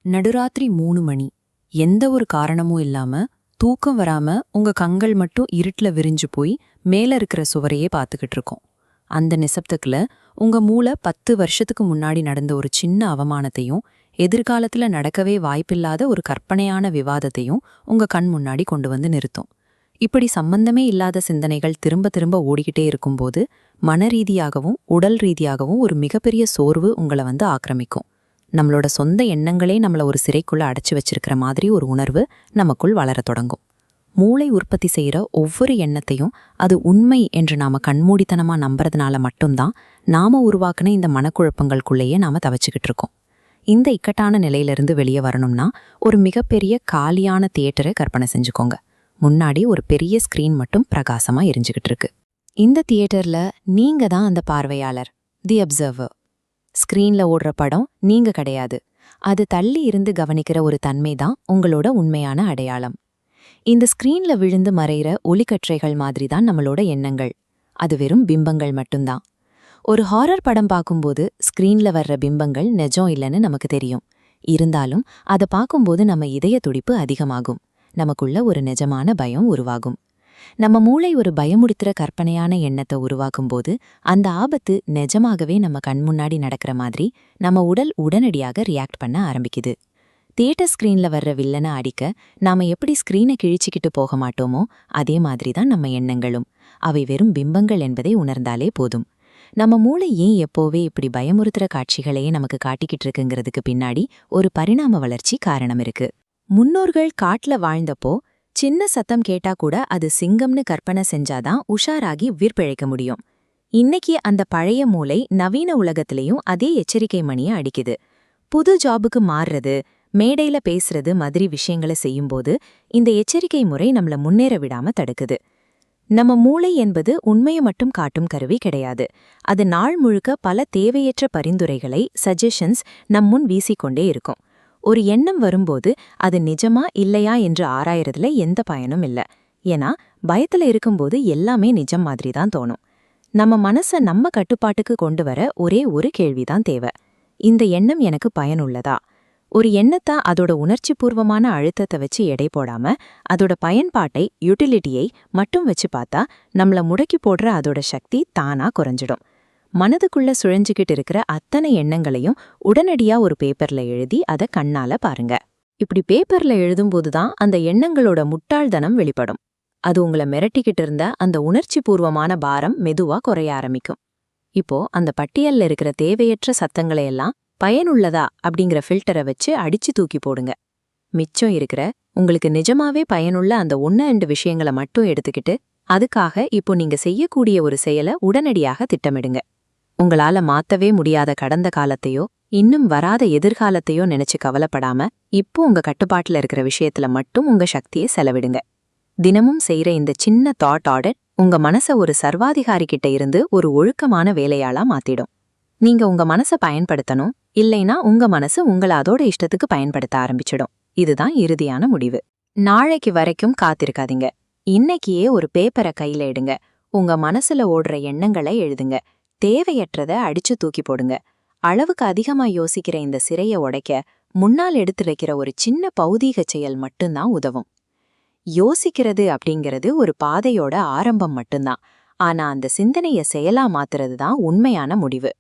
நடுராத்திரி 3 மணி. எந்த ஒரு காரணமும் இல்லாம தூக்கம் வராம உங்க கண்கள் மட்டும் இருட்டுல விரிஞ்சு போய் மேல இருக்கிற சுவரையே பார்த்துக்கிட்டு இருக்கோம். அந்த நிசப்தத்துல உங்க மூளை 10 வருஷத்துக்கு முன்னாடி நடந்த ஒரு சின்ன அவமானத்தையும் எதிர்காலத்துல நடக்கவே வாய்ப்பில்லாத ஒரு கற்பனையான விவாதத்தையும் உங்க கண் முன்னாடி கொண்டு வந்து நிறுத்தும். இப்படி சம்பந்தமே இல்லாத சிந்தனைகள் திரும்ப திரும்ப ஓடிக்கிட்டே இருக்கும்போது மனரீதியாகவும் உடல் ரீதியாகவும் ஒரு மிகப்பெரிய சோர்வு உங்களை வந்து ஆக்கிரமிக்கும். நம்மளோட சொந்த எண்ணங்களே நம்மள ஒரு சிறைக்குள்ள அடைச்சு வச்சிருக்கிற மாதிரி ஒரு உணர்வு நமக்குள் வளரத் தொடங்கும். மூளை உற்பத்தி செய்யற ஒவ்வொரு எண்ணத்தையும் அது உண்மை என்று நாம கண்மூடித்தனமா நம்புறதுனால மட்டும்தான் நாம உருவாக்குன இந்த மனக்குழப்பங்களுக்குள்ளேயே நாம தவச்சுக்கிட்டு இருக்கோம். இந்த இக்கட்டான நிலையிலிருந்து வெளியே வரணும்னா ஒரு மிகப்பெரிய காலியான தியேட்டரை கற்பனை செஞ்சுக்கோங்க. முன்னாடி ஒரு பெரிய ஸ்கிரீன் மட்டும் பிரகாசமா எரிஞ்சுக்கிட்டு இருக்கு. இந்த தியேட்டர்ல நீங்க தான் அந்த பார்வையாளர், தி அப்சர்வர். ஸ்கிரீன்ல ஓடுற படம் நீங்க கிடையாது. அது தள்ளி இருந்து கவனிக்கிற ஒரு தன்மை தான் உங்களோட உண்மையான அடையாளம். இந்த ஸ்கிரீன்ல விழுந்து மறைகிற ஒளிக்கற்றைகள் மாதிரி தான் நம்மளோட எண்ணங்கள். அது வெறும் பிம்பங்கள் மட்டும்தான். ஒரு ஹாரர் படம் பார்க்கும்போது ஸ்கிரீன்ல வர்ற பிம்பங்கள் நிஜம் இல்லைன்னு நமக்கு தெரியும். இருந்தாலும் அதை பார்க்கும்போது நம்ம இதய துடிப்பு அதிகமாகும். நமக்குள்ள ஒரு நிஜமான பயம் உருவாகும். நம்ம மூளை ஒரு பயமுடுத்துற கற்பனையான எண்ணத்தை உருவாக்கும்போது அந்த ஆபத்து நிஜமாகவே நம்ம கண் முன்னாடி நடக்கிற மாதிரி நம்ம உடல் உடனடியாக ரியாக்ட் பண்ண ஆரம்பிக்குது. தியேட்டர் ஸ்கிரீன்ல வர்ற வில்லனை அடிக்க நாம எப்படி ஸ்கிரீனை கிழிச்சிக்கிட்டு போக மாட்டோமோ அதே மாதிரி தான் நம்ம எண்ணங்களும். அவை வெறும் பிம்பங்கள் என்பதை உணர்ந்தாலே போதும். நம்ம மூளை ஏன் எப்போவே இப்படி பயமுறுத்துற காட்சிகளையே நமக்கு காட்டிக்கிட்டு இருக்குங்கிறதுக்கு பின்னாடி ஒரு பரிணாம வளர்ச்சி காரணம் இருக்கு. முன்னோர்கள் காட்டுல வாழ்ந்தப்போ சின்ன சத்தம் கேட்டா கூட அது சிங்கம்னு கற்பனை செஞ்சாதான் உஷாராகி உயிர் பிழைக்க முடியும். இன்னைக்கு அந்த பழைய மூளை நவீன உலகத்திலையும் அதே எச்சரிக்கை மணியை அடிக்குது. புது ஜாபுக்கு மாறுறது, மேடையில பேசுறது மாதிரி விஷயங்களை செய்யும்போது இந்த எச்சரிக்கை முறை நம்மள முன்னேற விடாம தடுக்குது. நம்ம மூளை என்பது உண்மையை மட்டும் காட்டும் கருவி கிடையாது. அது நாள் முழுக்க பல தேவையற்ற பரிந்துரைகளை, சஜஷன்ஸ் நம் முன் வீசிக்கொண்டே இருக்கும். ஒரு எண்ணம் வரும்போது அது நிஜமா இல்லையா என்று ஆராயறதுல எந்த பயனும் இல்ல. ஏன்னா பயத்துல இருக்கும்போது எல்லாமே நிஜம் மாதிரி தான் தோணும். நம்ம மனச நம்ம கட்டுப்பாட்டுக்கு கொண்டு வர ஒரே ஒரு கேள்விதான் தேவை. இந்த எண்ணம் எனக்கு பயனுள்ளதா? ஒரு எண்ணத்தை அதோட உணர்ச்சிபூர்வமான அழுத்தத்தை வச்சு எடை போடாம அதோட பயன்பாட்டை, யூட்டிலிட்டியை மட்டும் வச்சு பார்த்தா நம்மள முடக்கி போடுற அதோட சக்தி தானா குறைஞ்சிடும். மனதுக்குள்ள சுழஞ்சுக்கிட்டு இருக்கிற அத்தனை எண்ணங்களையும் உடனடியா ஒரு பேப்பர்ல எழுதி அதை கண்ணால பாருங்க. இப்படி பேப்பர்ல எழுதும்போதுதான் அந்த எண்ணங்களோட முட்டாள்தனம் வெளிப்படும். அது உங்களை மிரட்டிக்கிட்டு இருந்த அந்த உணர்ச்சி பூர்வமான பாரம் மெதுவா குறைய ஆரம்பிக்கும். இப்போ அந்த பட்டியல்ல இருக்கிற தேவையற்ற சத்தங்களையெல்லாம் பயனுள்ளதா அப்படிங்கிற ஃபில்டரை வச்சு அடிச்சு தூக்கி போடுங்க. மிச்சம் இருக்கிற உங்களுக்கு நிஜமாவே பயனுள்ள அந்த 1-2 விஷயங்களை மட்டும் எடுத்துக்கிட்டு அதுக்காக இப்போ நீங்க செய்யக்கூடிய ஒரு செயலை உடனடியாக திட்டமிடுங்க. உங்களால மாத்தவே முடியாத கடந்த காலத்தையோ இன்னும் வராத எதிர்காலத்தையோ நினைச்சு கவலைப்படாம இப்போ உங்க கட்டுப்பாட்டுல இருக்கிற விஷயத்துல மட்டும் உங்க சக்தியை செலவிடுங்க. தினமும் செய்யற இந்த சின்ன தாட் ஆடர் உங்க மனச ஒரு சர்வாதிகாரி கிட்ட இருந்து ஒரு ஒழுக்கமான வேலையாளா மாத்திடும். நீங்க உங்க மனசை பயன்படுத்தணும், இல்லைனா உங்க மனசு உங்களை அதோட இஷ்டத்துக்கு பயன்படுத்த ஆரம்பிச்சிடும். இதுதான் இறுதியான முடிவு. நாளைக்கு வரைக்கும் காத்திருக்காதீங்க. இன்னைக்கியே ஒரு பேப்பரை கையில எடுங்க. உங்க மனசுல ஓடுற எண்ணங்களை எழுதுங்க. தேவையற்றத அடிச்சு தூக்கி போடுங்க. அளவுக்கு அதிகமா யோசிக்கிற இந்த சிறைய உடைக்க முன்னால் எடுத்து வைக்கிற ஒரு சின்ன பௌதீக செயல் மட்டும்தான் உதவும். யோசிக்கிறது அப்படிங்கிறது ஒரு பாதையோட ஆரம்பம் மட்டும்தான். ஆனா அந்த சிந்தனைய செயலா மாத்துறது தான் உண்மையான முடிவு.